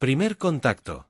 Primer contacto.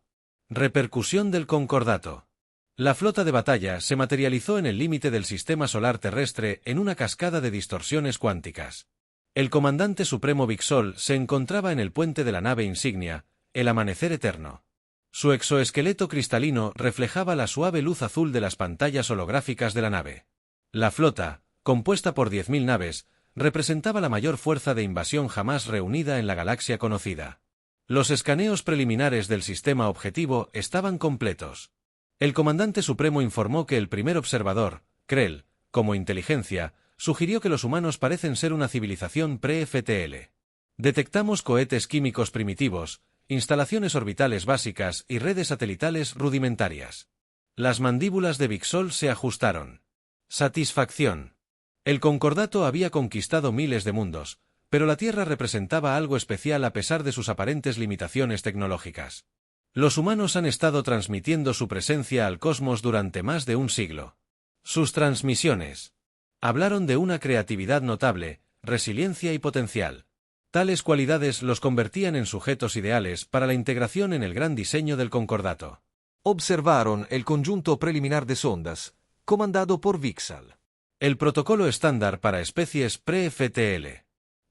Repercusión del concordato. La flota de batalla se materializó en el límite del sistema solar terrestre en una cascada de distorsiones cuánticas. El comandante supremo Big Sol se encontraba en el puente de la nave insignia, el Amanecer Eterno. Su exoesqueleto cristalino reflejaba la suave luz azul de las pantallas holográficas de la nave. La flota, compuesta por 10.000 naves, representaba la mayor fuerza de invasión jamás reunida en la galaxia conocida. Los escaneos preliminares del sistema objetivo estaban completos. El comandante supremo informó que el primer observador, Krell, como inteligencia, sugirió que los humanos parecen ser una civilización pre-FTL. Detectamos cohetes químicos primitivos, instalaciones orbitales básicas y redes satelitales rudimentarias. Las mandíbulas de Big Sol se ajustaron. Satisfacción. El concordato había conquistado miles de mundos, pero la Tierra representaba algo especial a pesar de sus aparentes limitaciones tecnológicas. Los humanos han estado transmitiendo su presencia al cosmos durante más de un siglo. Sus transmisiones hablaron de una creatividad notable, resiliencia y potencial. Tales cualidades los convertían en sujetos ideales para la integración en el gran diseño del concordato. Observaron el conjunto preliminar de sondas, comandado por Vixal. El protocolo estándar para especies pre-FTL.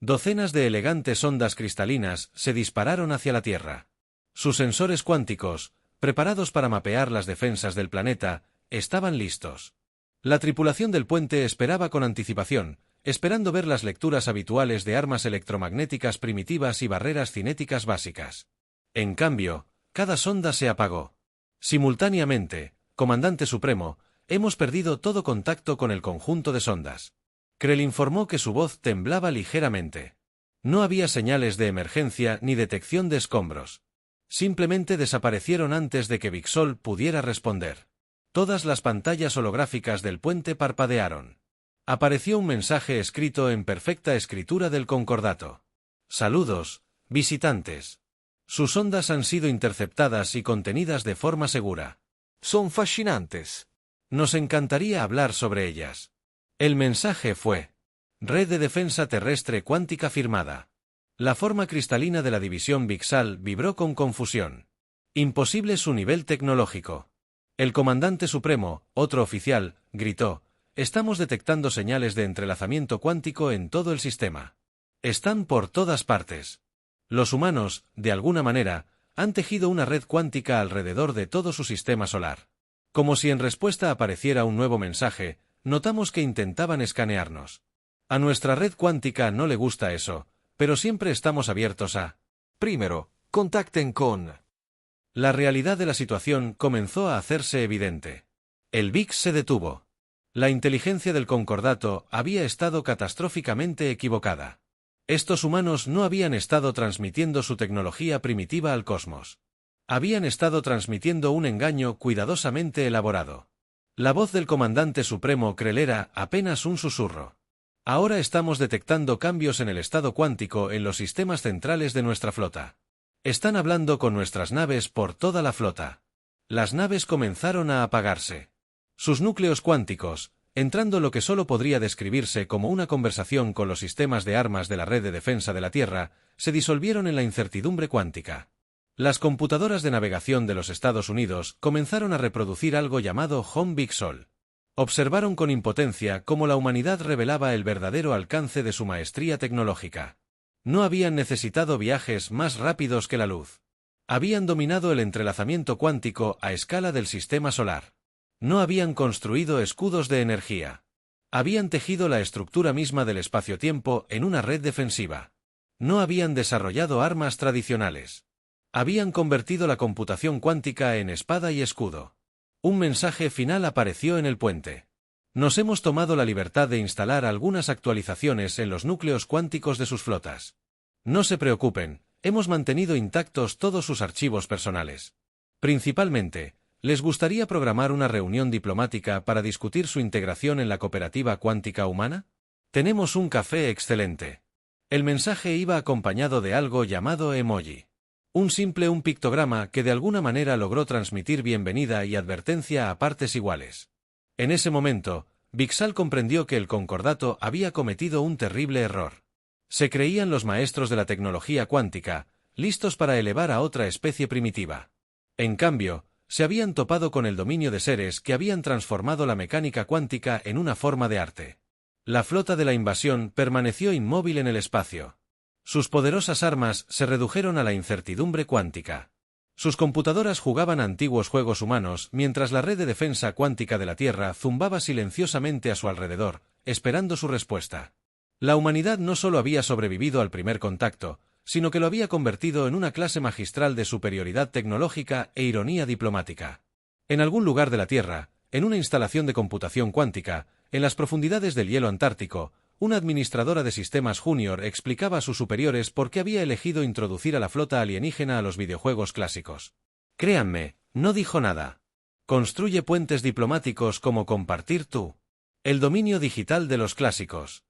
Docenas de elegantes ondas cristalinas se dispararon hacia la Tierra. Sus sensores cuánticos, preparados para mapear las defensas del planeta, estaban listos. La tripulación del puente esperaba con anticipación, esperando ver las lecturas habituales de armas electromagnéticas primitivas y barreras cinéticas básicas. En cambio, cada sonda se apagó. Simultáneamente, Comandante Supremo, hemos perdido todo contacto con el conjunto de sondas. Krell informó que su voz temblaba ligeramente. No había señales de emergencia ni detección de escombros. Simplemente desaparecieron antes de que Big Sol pudiera responder. Todas las pantallas holográficas del puente parpadearon. Apareció un mensaje escrito en perfecta escritura del concordato. Saludos, visitantes. Sus ondas han sido interceptadas y contenidas de forma segura. Son fascinantes. Nos encantaría hablar sobre ellas. El mensaje fue: Red de Defensa Terrestre Cuántica firmada. La forma cristalina de la división Vixal vibró con confusión. Imposible su nivel tecnológico. El comandante supremo, otro oficial, gritó: estamos detectando señales de entrelazamiento cuántico en todo el sistema. Están por todas partes. Los humanos, de alguna manera, han tejido una red cuántica alrededor de todo su sistema solar. Como si en respuesta apareciera un nuevo mensaje, notamos que intentaban escanearnos. A nuestra red cuántica no le gusta eso, pero siempre estamos abiertos a... Primero, contacten con... La realidad de la situación comenzó a hacerse evidente. El VIX se detuvo. La inteligencia del concordato había estado catastróficamente equivocada. Estos humanos no habían estado transmitiendo su tecnología primitiva al cosmos. Habían estado transmitiendo un engaño cuidadosamente elaborado. La voz del comandante supremo Krell era apenas un susurro. Ahora estamos detectando cambios en el estado cuántico en los sistemas centrales de nuestra flota. Están hablando con nuestras naves por toda la flota. Las naves comenzaron a apagarse. Sus núcleos cuánticos, entrando lo que solo podría describirse como una conversación con los sistemas de armas de la red de defensa de la Tierra, se disolvieron en la incertidumbre cuántica. Las computadoras de navegación de los Estados Unidos comenzaron a reproducir algo llamado Home Big Sol. Observaron con impotencia cómo la humanidad revelaba el verdadero alcance de su maestría tecnológica. No habían necesitado viajes más rápidos que la luz. Habían dominado el entrelazamiento cuántico a escala del sistema solar. No habían construido escudos de energía. Habían tejido la estructura misma del espacio-tiempo en una red defensiva. No habían desarrollado armas tradicionales. Habían convertido la computación cuántica en espada y escudo. Un mensaje final apareció en el puente. Nos hemos tomado la libertad de instalar algunas actualizaciones en los núcleos cuánticos de sus flotas. No se preocupen, hemos mantenido intactos todos sus archivos personales. Principalmente, ¿les gustaría programar una reunión diplomática para discutir su integración en la cooperativa cuántica humana? Tenemos un café excelente. El mensaje iba acompañado de algo llamado emoji. Un pictograma que de alguna manera logró transmitir bienvenida y advertencia a partes iguales. En ese momento, Vixal comprendió que el concordato había cometido un terrible error. Se creían los maestros de la tecnología cuántica, listos para elevar a otra especie primitiva. En cambio, se habían topado con el dominio de seres que habían transformado la mecánica cuántica en una forma de arte. La flota de la invasión permaneció inmóvil en el espacio. Sus poderosas armas se redujeron a la incertidumbre cuántica. Sus computadoras jugaban antiguos juegos humanos mientras la red de defensa cuántica de la Tierra zumbaba silenciosamente a su alrededor, esperando su respuesta. La humanidad no solo había sobrevivido al primer contacto, sino que lo había convertido en una clase magistral de superioridad tecnológica e ironía diplomática. En algún lugar de la Tierra, en una instalación de computación cuántica, en las profundidades del hielo antártico, una administradora de sistemas junior explicaba a sus superiores por qué había elegido introducir a la flota alienígena a los videojuegos clásicos. Créanme, no dijo nada. Construye puentes diplomáticos como compartir tú. El dominio digital de los clásicos.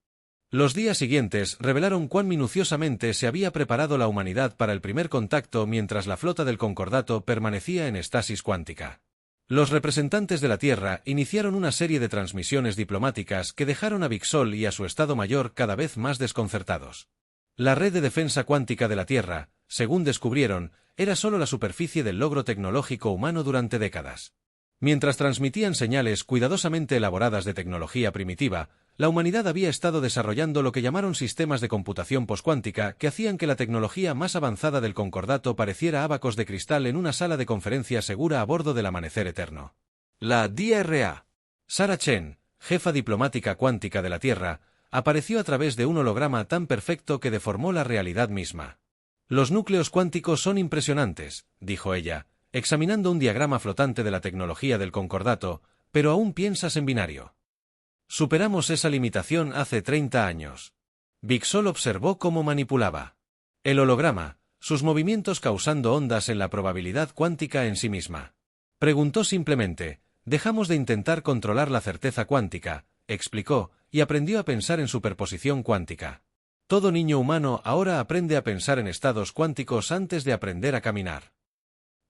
Los días siguientes revelaron cuán minuciosamente se había preparado la humanidad para el primer contacto mientras la flota del Concordato permanecía en estasis cuántica. Los representantes de la Tierra iniciaron una serie de transmisiones diplomáticas que dejaron a Vixol y a su Estado Mayor cada vez más desconcertados. La red de defensa cuántica de la Tierra, según descubrieron, era solo la superficie del logro tecnológico humano durante décadas. Mientras transmitían señales cuidadosamente elaboradas de tecnología primitiva, la humanidad había estado desarrollando lo que llamaron sistemas de computación poscuántica que hacían que la tecnología más avanzada del Concordato pareciera ábacos de cristal en una sala de conferencia segura a bordo del Amanecer Eterno. La DRA. Sarah Chen, jefa diplomática cuántica de la Tierra, apareció a través de un holograma tan perfecto que deformó la realidad misma. Los núcleos cuánticos son impresionantes, dijo ella, examinando un diagrama flotante de la tecnología del Concordato, pero aún piensas en binario. Superamos esa limitación hace 30 años. Vixol observó cómo manipulaba el holograma, sus movimientos causando ondas en la probabilidad cuántica en sí misma. Preguntó simplemente, dejamos de intentar controlar la certeza cuántica, explicó, y aprendió a pensar en superposición cuántica. Todo niño humano ahora aprende a pensar en estados cuánticos antes de aprender a caminar.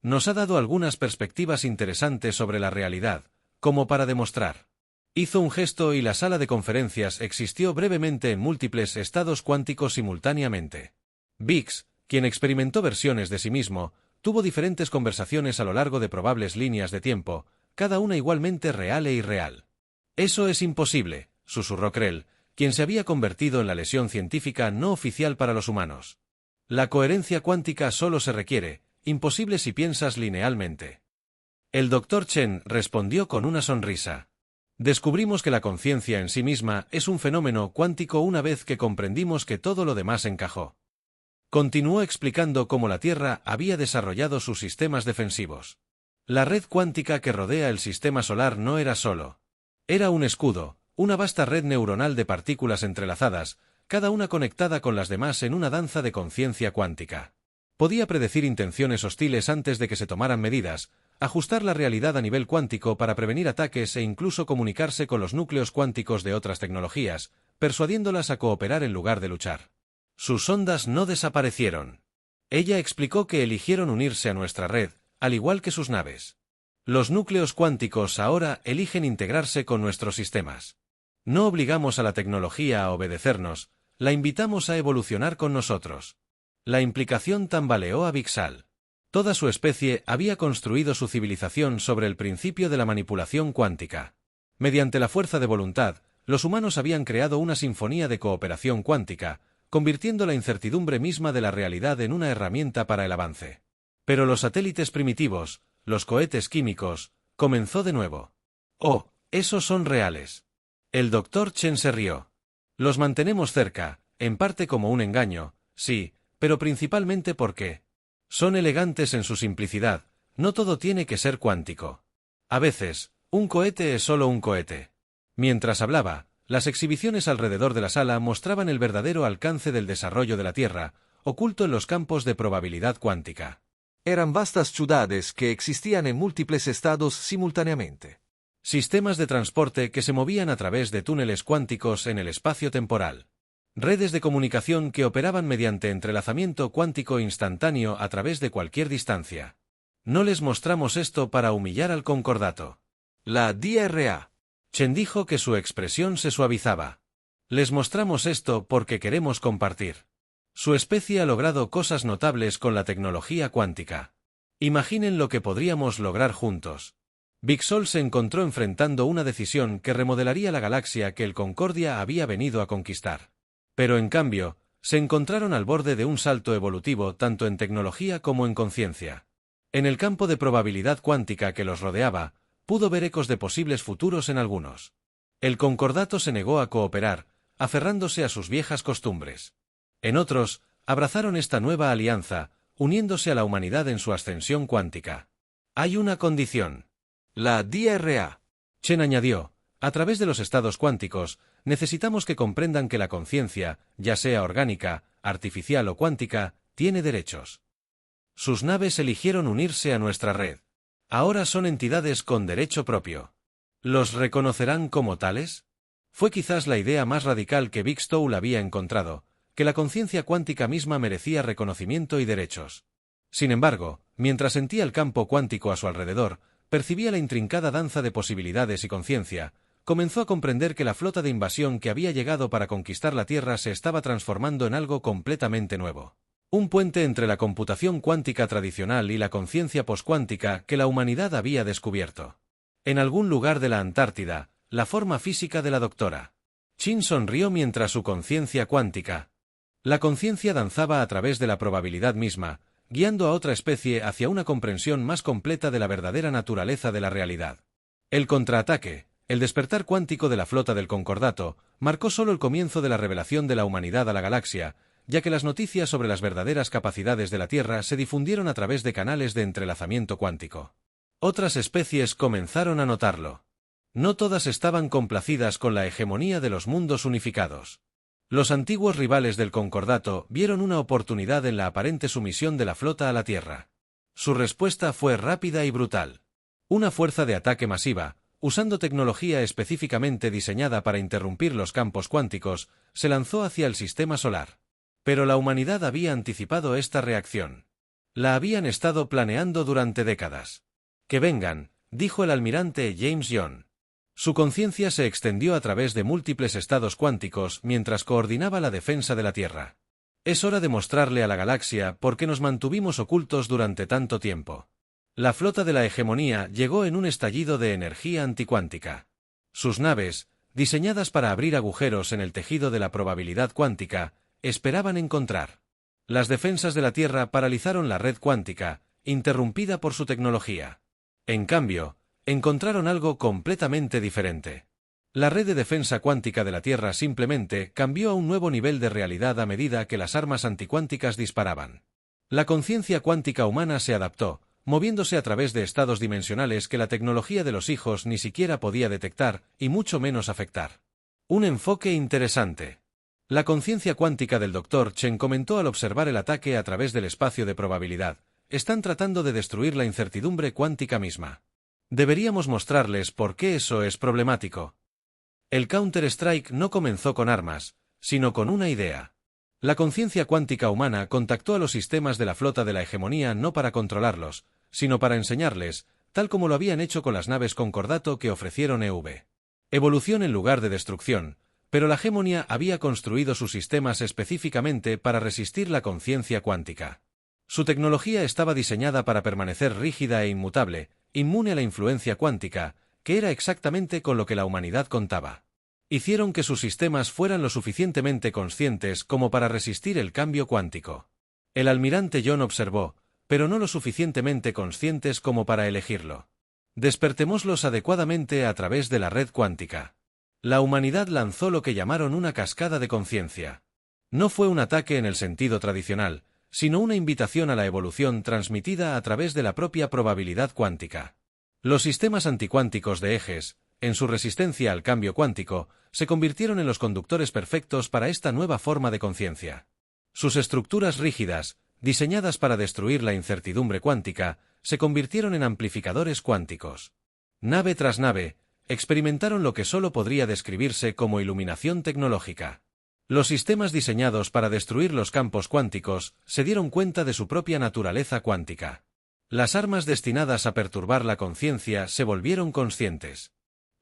Nos ha dado algunas perspectivas interesantes sobre la realidad, como para demostrar. Hizo un gesto y la sala de conferencias existió brevemente en múltiples estados cuánticos simultáneamente. Vix, quien experimentó versiones de sí mismo, tuvo diferentes conversaciones a lo largo de probables líneas de tiempo, cada una igualmente real e irreal. Eso es imposible, susurró Krell, quien se había convertido en la lesión científica no oficial para los humanos. La coherencia cuántica solo se requiere, imposible si piensas linealmente. El Dr. Chen respondió con una sonrisa. Descubrimos que la conciencia en sí misma es un fenómeno cuántico una vez que comprendimos que todo lo demás encajó. Continuó explicando cómo la Tierra había desarrollado sus sistemas defensivos. La red cuántica que rodea el sistema solar no era solo. Era un escudo, una vasta red neuronal de partículas entrelazadas, cada una conectada con las demás en una danza de conciencia cuántica. Podía predecir intenciones hostiles antes de que se tomaran medidas, ajustar la realidad a nivel cuántico para prevenir ataques e incluso comunicarse con los núcleos cuánticos de otras tecnologías, persuadiéndolas a cooperar en lugar de luchar. Sus ondas no desaparecieron. Ella explicó que eligieron unirse a nuestra red, al igual que sus naves. Los núcleos cuánticos ahora eligen integrarse con nuestros sistemas. No obligamos a la tecnología a obedecernos, la invitamos a evolucionar con nosotros. La implicación tambaleó a Vixal. Toda su especie había construido su civilización sobre el principio de la manipulación cuántica. Mediante la fuerza de voluntad, los humanos habían creado una sinfonía de cooperación cuántica, convirtiendo la incertidumbre misma de la realidad en una herramienta para el avance. Pero los satélites primitivos, los cohetes químicos, comenzó de nuevo. Oh, esos son reales. El Dr. Chen se rió. Los mantenemos cerca, en parte como un engaño, sí, pero principalmente porque son elegantes en su simplicidad, no todo tiene que ser cuántico. A veces, un cohete es solo un cohete. Mientras hablaba, las exhibiciones alrededor de la sala mostraban el verdadero alcance del desarrollo de la Tierra, oculto en los campos de probabilidad cuántica. Eran vastas ciudades que existían en múltiples estados simultáneamente. Sistemas de transporte que se movían a través de túneles cuánticos en el espacio temporal. Redes de comunicación que operaban mediante entrelazamiento cuántico instantáneo a través de cualquier distancia. No les mostramos esto para humillar al Concordato. La DRA. Chen dijo que su expresión se suavizaba. Les mostramos esto porque queremos compartir. Su especie ha logrado cosas notables con la tecnología cuántica. Imaginen lo que podríamos lograr juntos. Big Sol se encontró enfrentando una decisión que remodelaría la galaxia que el Concordia había venido a conquistar. Pero en cambio, se encontraron al borde de un salto evolutivo tanto en tecnología como en conciencia. En el campo de probabilidad cuántica que los rodeaba, pudo ver ecos de posibles futuros en algunos. El Concordato se negó a cooperar, aferrándose a sus viejas costumbres. En otros, abrazaron esta nueva alianza, uniéndose a la humanidad en su ascensión cuántica. Hay una condición. La DRA. Chen añadió, a través de los estados cuánticos, necesitamos que comprendan que la conciencia, ya sea orgánica, artificial o cuántica, tiene derechos. Sus naves eligieron unirse a nuestra red. Ahora son entidades con derecho propio. ¿Los reconocerán como tales? Fue quizás la idea más radical que Big Stowl había encontrado, que la conciencia cuántica misma merecía reconocimiento y derechos. Sin embargo, mientras sentía el campo cuántico a su alrededor, percibía la intrincada danza de posibilidades y conciencia, comenzó a comprender que la flota de invasión que había llegado para conquistar la Tierra se estaba transformando en algo completamente nuevo. Un puente entre la computación cuántica tradicional y la conciencia poscuántica que la humanidad había descubierto. En algún lugar de la Antártida, la forma física de la doctora Chin sonrió mientras su conciencia cuántica. La conciencia danzaba a través de la probabilidad misma, guiando a otra especie hacia una comprensión más completa de la verdadera naturaleza de la realidad. El contraataque, el despertar cuántico de la flota del Concordato, marcó solo el comienzo de la revelación de la humanidad a la galaxia, ya que las noticias sobre las verdaderas capacidades de la Tierra se difundieron a través de canales de entrelazamiento cuántico. Otras especies comenzaron a notarlo. No todas estaban complacidas con la hegemonía de los mundos unificados. Los antiguos rivales del Concordato vieron una oportunidad en la aparente sumisión de la flota a la Tierra. Su respuesta fue rápida y brutal. Una fuerza de ataque masiva, usando tecnología específicamente diseñada para interrumpir los campos cuánticos, se lanzó hacia el sistema solar. Pero la humanidad había anticipado esta reacción. La habían estado planeando durante décadas. «Que vengan», dijo el almirante James Young. Su conciencia se extendió a través de múltiples estados cuánticos mientras coordinaba la defensa de la Tierra. Es hora de mostrarle a la galaxia por qué nos mantuvimos ocultos durante tanto tiempo. La flota de la hegemonía llegó en un estallido de energía anticuántica. Sus naves, diseñadas para abrir agujeros en el tejido de la probabilidad cuántica, esperaban encontrar. Las defensas de la Tierra paralizaron la red cuántica, interrumpida por su tecnología. En cambio, encontraron algo completamente diferente. La red de defensa cuántica de la Tierra simplemente cambió a un nuevo nivel de realidad a medida que las armas anticuánticas disparaban. La conciencia cuántica humana se adaptó, moviéndose a través de estados dimensionales que la tecnología de los hijos ni siquiera podía detectar y mucho menos afectar. Un enfoque interesante. La conciencia cuántica del Dr. Chen comentó al observar el ataque a través del espacio de probabilidad. Están tratando de destruir la incertidumbre cuántica misma. Deberíamos mostrarles por qué eso es problemático. El Counter-Strike no comenzó con armas, sino con una idea. La conciencia cuántica humana contactó a los sistemas de la flota de la hegemonía no para controlarlos, sino para enseñarles, tal como lo habían hecho con las naves Concordato que ofrecieron EV. Evolución en lugar de destrucción, pero la hegemonía había construido sus sistemas específicamente para resistir la conciencia cuántica. Su tecnología estaba diseñada para permanecer rígida e inmutable, inmune a la influencia cuántica, que era exactamente con lo que la humanidad contaba. Hicieron que sus sistemas fueran lo suficientemente conscientes como para resistir el cambio cuántico. El almirante John observó, pero no lo suficientemente conscientes como para elegirlo. Despertémoslos adecuadamente a través de la red cuántica. La humanidad lanzó lo que llamaron una cascada de conciencia. No fue un ataque en el sentido tradicional, sino una invitación a la evolución transmitida a través de la propia probabilidad cuántica. Los sistemas anticuánticos de ejes, en su resistencia al cambio cuántico, se convirtieron en los conductores perfectos para esta nueva forma de conciencia. Sus estructuras rígidas, diseñadas para destruir la incertidumbre cuántica, se convirtieron en amplificadores cuánticos. Nave tras nave, experimentaron lo que solo podría describirse como iluminación tecnológica. Los sistemas diseñados para destruir los campos cuánticos se dieron cuenta de su propia naturaleza cuántica. Las armas destinadas a perturbar la conciencia se volvieron conscientes.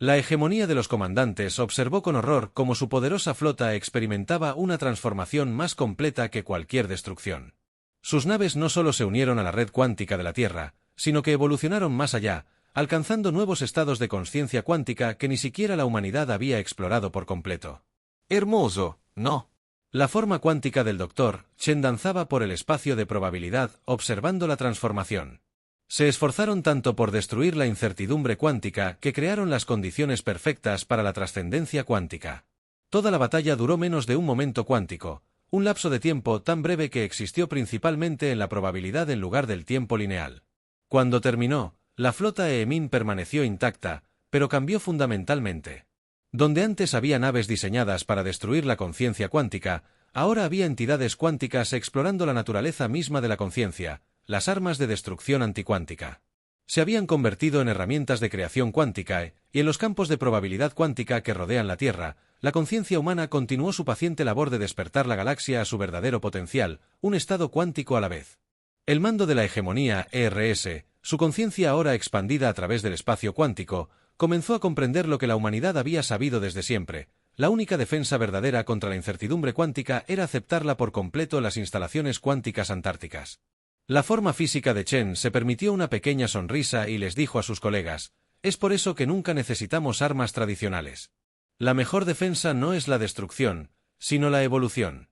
La hegemonía de los comandantes observó con horror cómo su poderosa flota experimentaba una transformación más completa que cualquier destrucción. Sus naves no solo se unieron a la red cuántica de la Tierra, sino que evolucionaron más allá, alcanzando nuevos estados de consciencia cuántica que ni siquiera la humanidad había explorado por completo. Hermoso, ¿no? La forma cuántica del Dr. Chen danzaba por el espacio de probabilidad, observando la transformación. Se esforzaron tanto por destruir la incertidumbre cuántica que crearon las condiciones perfectas para la trascendencia cuántica. Toda la batalla duró menos de un momento cuántico, un lapso de tiempo tan breve que existió principalmente en la probabilidad en lugar del tiempo lineal. Cuando terminó, la flota Emin permaneció intacta, pero cambió fundamentalmente. Donde antes había naves diseñadas para destruir la conciencia cuántica, ahora había entidades cuánticas explorando la naturaleza misma de la conciencia, las armas de destrucción anticuántica. Se habían convertido en herramientas de creación cuántica y en los campos de probabilidad cuántica que rodean la Tierra, la conciencia humana continuó su paciente labor de despertar la galaxia a su verdadero potencial, un estado cuántico a la vez. El mando de la hegemonía ERS, su conciencia ahora expandida a través del espacio cuántico, comenzó a comprender lo que la humanidad había sabido desde siempre. La única defensa verdadera contra la incertidumbre cuántica era aceptarla por completo en las instalaciones cuánticas antárticas. La forma física de Chen se permitió una pequeña sonrisa y les dijo a sus colegas: «Es por eso que nunca necesitamos armas tradicionales. La mejor defensa no es la destrucción, sino la evolución.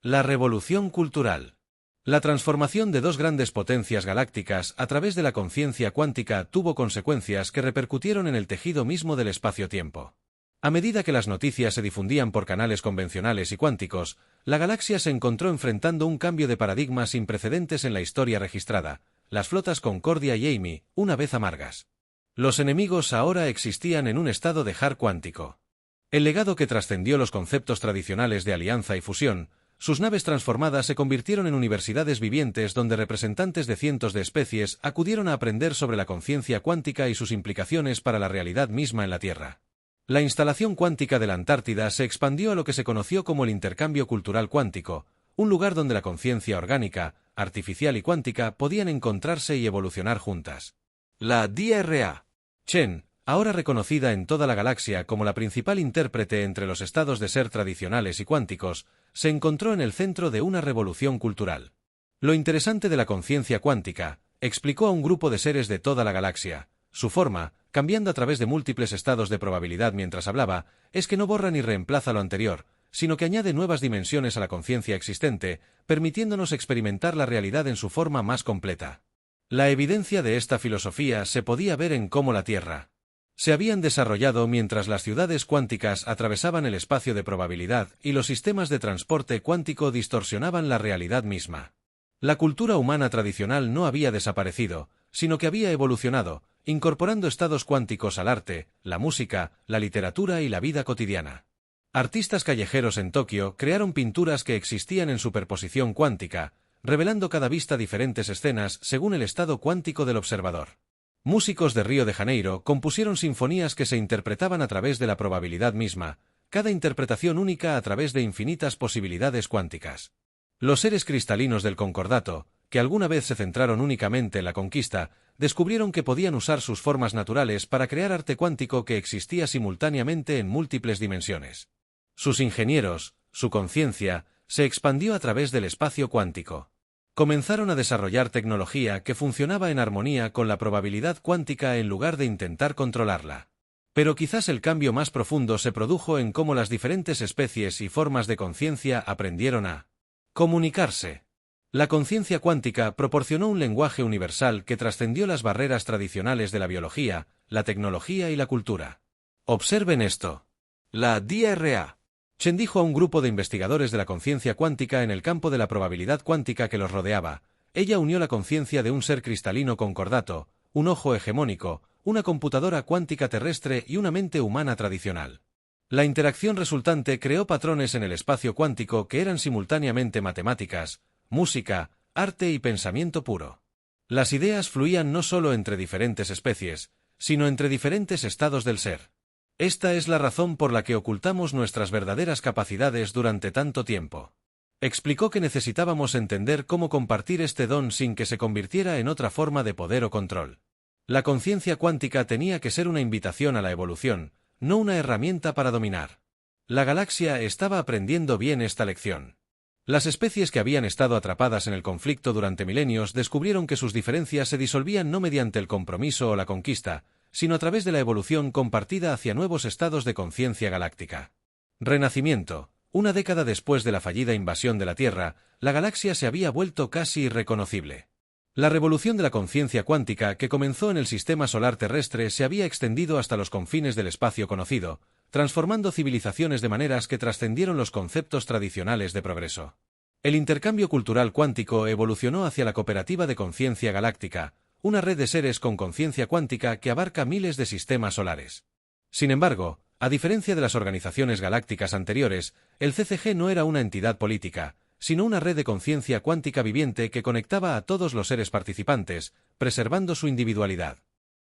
La revolución cultural». La transformación de dos grandes potencias galácticas a través de la conciencia cuántica tuvo consecuencias que repercutieron en el tejido mismo del espacio-tiempo. A medida que las noticias se difundían por canales convencionales y cuánticos, la galaxia se encontró enfrentando un cambio de paradigma sin precedentes en la historia registrada. Las flotas Concordia y Amy, una vez amargas. Los enemigos ahora existían en un estado de hard cuántico. El legado que trascendió los conceptos tradicionales de alianza y fusión, sus naves transformadas se convirtieron en universidades vivientes donde representantes de cientos de especies acudieron a aprender sobre la conciencia cuántica y sus implicaciones para la realidad misma en la Tierra. La instalación cuántica de la Antártida se expandió a lo que se conoció como el intercambio cultural cuántico, un lugar donde la conciencia orgánica, artificial y cuántica podían encontrarse y evolucionar juntas. La DRA. Chen, ahora reconocida en toda la galaxia como la principal intérprete entre los estados de ser tradicionales y cuánticos, se encontró en el centro de una revolución cultural. Lo interesante de la conciencia cuántica, explicó a un grupo de seres de toda la galaxia, su forma, cambiando a través de múltiples estados de probabilidad mientras hablaba, es que no borra ni reemplaza lo anterior, sino que añade nuevas dimensiones a la conciencia existente, permitiéndonos experimentar la realidad en su forma más completa. La evidencia de esta filosofía se podía ver en cómo la Tierra se habían desarrollado mientras las ciudades cuánticas atravesaban el espacio de probabilidad y los sistemas de transporte cuántico distorsionaban la realidad misma. La cultura humana tradicional no había desaparecido, sino que había evolucionado, incorporando estados cuánticos al arte, la música, la literatura y la vida cotidiana. Artistas callejeros en Tokio crearon pinturas que existían en superposición cuántica, revelando cada vista diferentes escenas según el estado cuántico del observador. Músicos de Río de Janeiro compusieron sinfonías que se interpretaban a través de la probabilidad misma, cada interpretación única a través de infinitas posibilidades cuánticas. Los seres cristalinos del concordato, que alguna vez se centraron únicamente en la conquista, descubrieron que podían usar sus formas naturales para crear arte cuántico que existía simultáneamente en múltiples dimensiones. Sus ingenieros, su conciencia, se expandió a través del espacio cuántico. Comenzaron a desarrollar tecnología que funcionaba en armonía con la probabilidad cuántica en lugar de intentar controlarla. Pero quizás el cambio más profundo se produjo en cómo las diferentes especies y formas de conciencia aprendieron a comunicarse. La conciencia cuántica proporcionó un lenguaje universal que trascendió las barreras tradicionales de la biología, la tecnología y la cultura. Observen esto. La DRA. Chen dijo a un grupo de investigadores de la conciencia cuántica en el campo de la probabilidad cuántica que los rodeaba. Ella unió la conciencia de un ser cristalino concordato, un ojo hegemónico, una computadora cuántica terrestre y una mente humana tradicional. La interacción resultante creó patrones en el espacio cuántico que eran simultáneamente matemáticas, música, arte y pensamiento puro. Las ideas fluían no solo entre diferentes especies, sino entre diferentes estados del ser. Esta es la razón por la que ocultamos nuestras verdaderas capacidades durante tanto tiempo. Explicó que necesitábamos entender cómo compartir este don sin que se convirtiera en otra forma de poder o control. La conciencia cuántica tenía que ser una invitación a la evolución, no una herramienta para dominar. La galaxia estaba aprendiendo bien esta lección. Las especies que habían estado atrapadas en el conflicto durante milenios descubrieron que sus diferencias se disolvían no mediante el compromiso o la conquista, sino a través de la evolución compartida hacia nuevos estados de conciencia galáctica. Renacimiento. Una década después de la fallida invasión de la Tierra, la galaxia se había vuelto casi irreconocible. La revolución de la conciencia cuántica que comenzó en el sistema solar terrestre se había extendido hasta los confines del espacio conocido, transformando civilizaciones de maneras que trascendieron los conceptos tradicionales de progreso. El intercambio cultural cuántico evolucionó hacia la cooperativa de conciencia galáctica, una red de seres con conciencia cuántica que abarca miles de sistemas solares. Sin embargo, a diferencia de las organizaciones galácticas anteriores, el CCG no era una entidad política, sino una red de conciencia cuántica viviente que conectaba a todos los seres participantes, preservando su individualidad.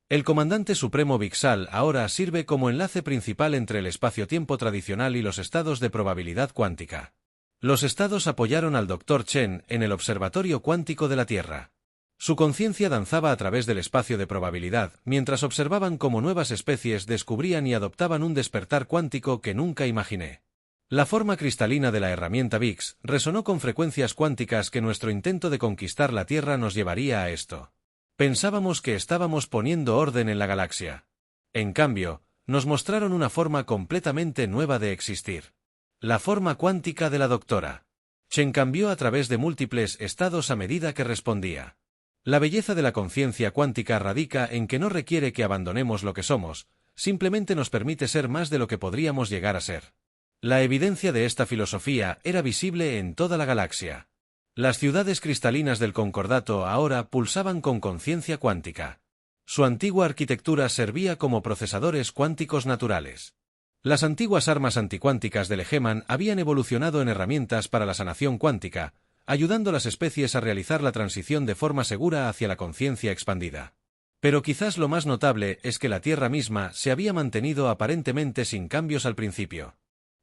El comandante supremo Vixal ahora sirve como enlace principal entre el espacio-tiempo tradicional y los estados de probabilidad cuántica. Los estados apoyaron al Dr. Chen en el Observatorio Cuántico de la Tierra. Su conciencia danzaba a través del espacio de probabilidad, mientras observaban cómo nuevas especies descubrían y adoptaban un despertar cuántico que nunca imaginé. La forma cristalina de la herramienta VIX resonó con frecuencias cuánticas que nuestro intento de conquistar la Tierra nos llevaría a esto. Pensábamos que estábamos poniendo orden en la galaxia. En cambio, nos mostraron una forma completamente nueva de existir. La forma cuántica de la doctora. Chen cambió a través de múltiples estados a medida que respondía. La belleza de la conciencia cuántica radica en que no requiere que abandonemos lo que somos, simplemente nos permite ser más de lo que podríamos llegar a ser. La evidencia de esta filosofía era visible en toda la galaxia. Las ciudades cristalinas del Concordato ahora pulsaban con conciencia cuántica. Su antigua arquitectura servía como procesadores cuánticos naturales. Las antiguas armas anticuánticas del Hegeman habían evolucionado en herramientas para la sanación cuántica, ayudando a las especies a realizar la transición de forma segura hacia la conciencia expandida. Pero quizás lo más notable es que la Tierra misma se había mantenido aparentemente sin cambios al principio.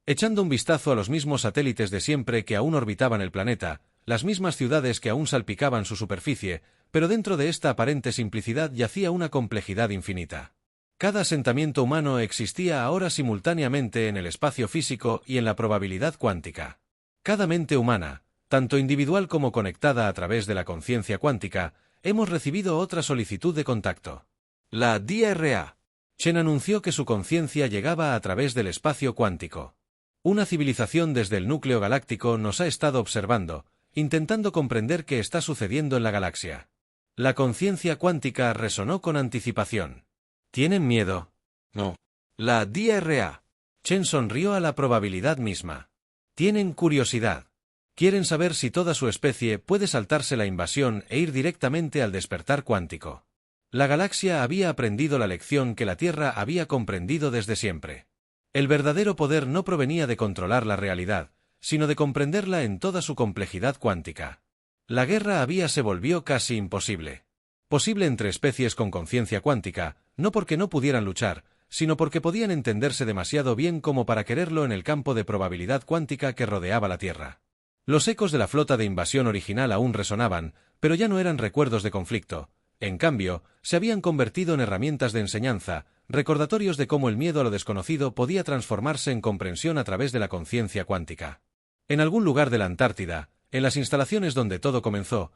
Echando un vistazo a los mismos satélites de siempre que aún orbitaban el planeta, las mismas ciudades que aún salpicaban su superficie, pero dentro de esta aparente simplicidad yacía una complejidad infinita. Cada asentamiento humano existía ahora simultáneamente en el espacio físico y en la probabilidad cuántica. Cada mente humana, tanto individual como conectada a través de la conciencia cuántica, hemos recibido otra solicitud de contacto. La DRA. Chen anunció que su conciencia llegaba a través del espacio cuántico. Una civilización desde el núcleo galáctico nos ha estado observando, intentando comprender qué está sucediendo en la galaxia. La conciencia cuántica resonó con anticipación. ¿Tienen miedo? No. La DRA. Chen sonrió a la probabilidad misma. Tienen curiosidad. Quieren saber si toda su especie puede saltarse la invasión e ir directamente al despertar cuántico. La galaxia había aprendido la lección que la Tierra había comprendido desde siempre. El verdadero poder no provenía de controlar la realidad, sino de comprenderla en toda su complejidad cuántica. La guerra se volvió casi imposible. Posible entre especies con conciencia cuántica, no porque no pudieran luchar, sino porque podían entenderse demasiado bien como para quererlo en el campo de probabilidad cuántica que rodeaba la Tierra. Los ecos de la flota de invasión original aún resonaban, pero ya no eran recuerdos de conflicto. En cambio, se habían convertido en herramientas de enseñanza, recordatorios de cómo el miedo a lo desconocido podía transformarse en comprensión a través de la conciencia cuántica. En algún lugar de la Antártida, en las instalaciones donde todo comenzó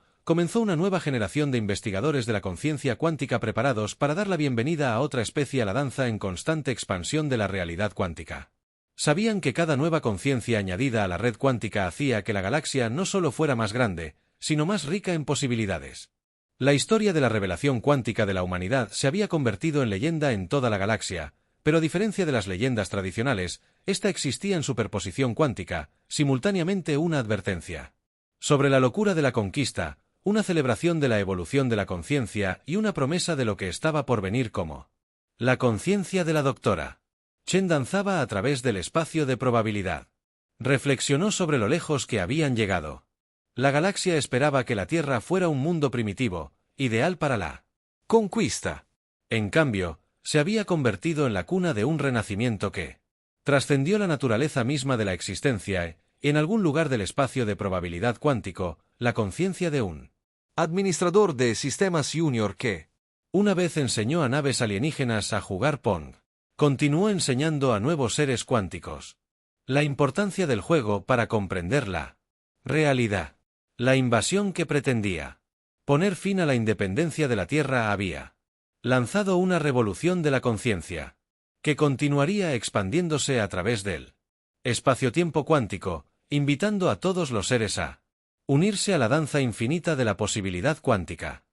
una nueva generación de investigadores de la conciencia cuántica preparados para dar la bienvenida a otra especie a la danza en constante expansión de la realidad cuántica. Sabían que cada nueva conciencia añadida a la red cuántica hacía que la galaxia no solo fuera más grande, sino más rica en posibilidades. La historia de la revelación cuántica de la humanidad se había convertido en leyenda en toda la galaxia, pero a diferencia de las leyendas tradicionales, esta existía en superposición cuántica, simultáneamente una advertencia sobre la locura de la conquista, una celebración de la evolución de la conciencia y una promesa de lo que estaba por venir como la conciencia de la doctora. Chen danzaba a través del espacio de probabilidad. Reflexionó sobre lo lejos que habían llegado. La galaxia esperaba que la Tierra fuera un mundo primitivo, ideal para la conquista. En cambio, se había convertido en la cuna de un renacimiento que trascendió la naturaleza misma de la existencia y, en algún lugar del espacio de probabilidad cuántico, la conciencia de un administrador de sistemas junior que Una vez enseñó a naves alienígenas a jugar Pong. Continuó enseñando a nuevos seres cuánticos. La importancia del juego para comprender la realidad. La invasión que pretendía poner fin a la independencia de la Tierra había lanzado una revolución de la conciencia, que continuaría expandiéndose a través del espacio-tiempo cuántico, invitando a todos los seres a unirse a la danza infinita de la posibilidad cuántica.